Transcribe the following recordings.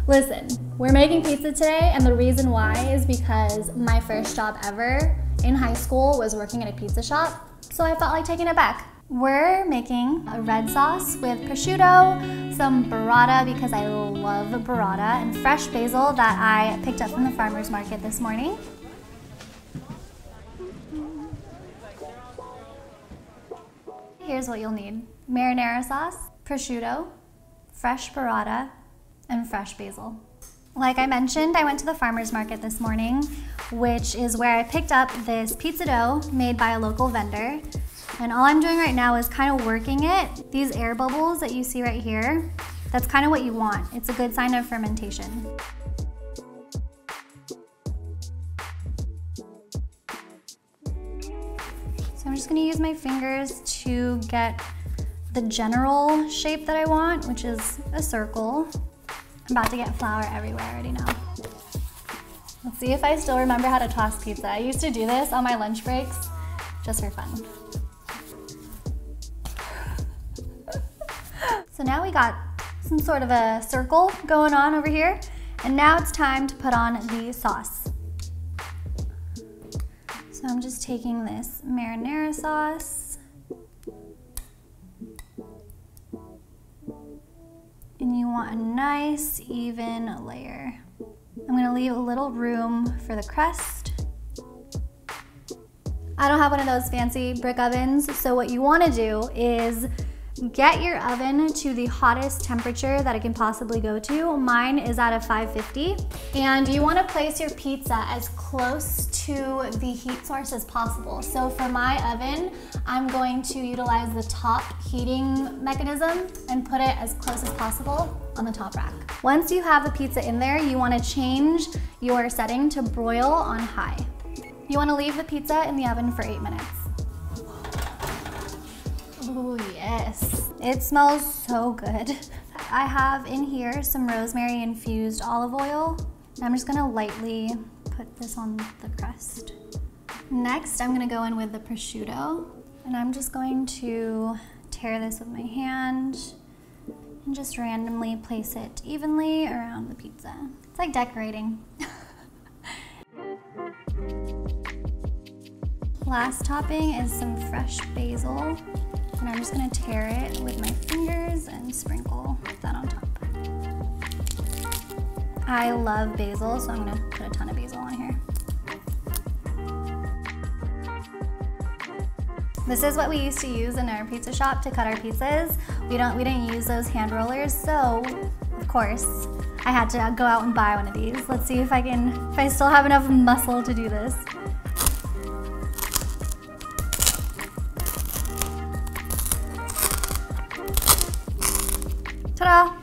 Listen, we're making pizza today, and the reason why is because my first job ever in high school was working at a pizza shop, so I felt like taking it back. We're making a red sauce with prosciutto, some burrata because I love burrata, and fresh basil that I picked up from the farmer's market this morning. Here's what you'll need: marinara sauce, prosciutto, fresh burrata, and fresh basil. Like I mentioned, I went to the farmer's market this morning, which is where I picked up this pizza dough made by a local vendor. And all I'm doing right now is kind of working it. These air bubbles that you see right here, that's kind of what you want. It's a good sign of fermentation. So I'm just gonna use my fingers to get the general shape that I want, which is a circle. I'm about to get flour everywhere, I already know. Let's see if I still remember how to toss pizza. I used to do this on my lunch breaks, just for fun. So now we got some sort of a circle going on over here, and now it's time to put on the sauce. So I'm just taking this marinara sauce, and you want a nice even layer. I'm gonna leave a little room for the crust. I don't have one of those fancy brick ovens, so what you wanna do is get your oven to the hottest temperature that it can possibly go to. Mine is at a 550. And you wanna place your pizza as close to the heat source as possible. So for my oven, I'm going to utilize the top heating mechanism and put it as close as possible on the top rack. Once you have the pizza in there, you wanna change your setting to broil on high. You wanna leave the pizza in the oven for 8 minutes. Oh yes, it smells so good. I have in here some rosemary infused olive oil. I'm just gonna lightly put this on the crust. Next, I'm gonna go in with the prosciutto, and I'm just going to tear this with my hand and just randomly place it evenly around the pizza. It's like decorating. Last topping is some fresh basil. And I'm just gonna tear it with my fingers and sprinkle that on top. I love basil, so I'm gonna put a ton of basil on here. This is what we used to use in our pizza shop to cut our pizzas. We didn't use those hand rollers, so of course I had to go out and buy one of these. Let's see if I still have enough muscle to do this. Ta-da!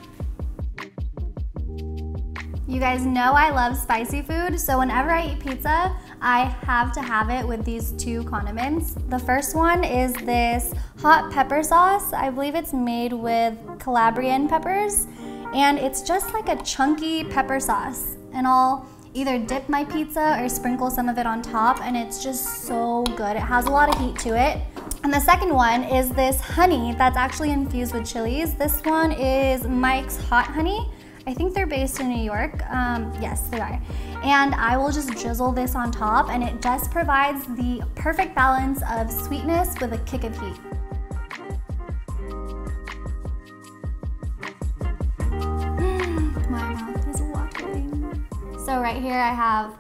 You guys know I love spicy food, so whenever I eat pizza, I have to have it with these two condiments. The first one is this hot pepper sauce. I believe it's made with Calabrian peppers, and it's just like a chunky pepper sauce. And I'll either dip my pizza or sprinkle some of it on top, and it's just so good. It has a lot of heat to it. And the second one is this honey that's actually infused with chilies. This one is Mike's Hot Honey. I think they're based in New York. Yes, they are. And I will just drizzle this on top, and it just provides the perfect balance of sweetness with a kick of heat. My mouth is watering. So right here I have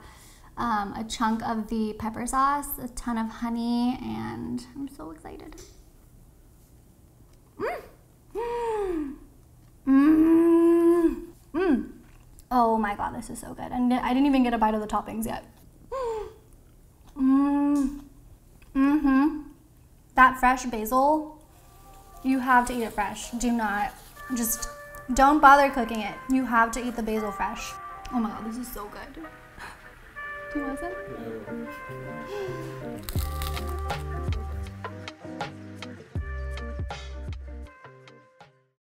a chunk of the pepper sauce, a ton of honey, and I'm so excited. Oh my god, this is so good. And I didn't even get a bite of the toppings yet. That fresh basil, you have to eat it fresh. Don't bother cooking it. You have to eat the basil fresh. Oh my god, this is so good. Do you want some?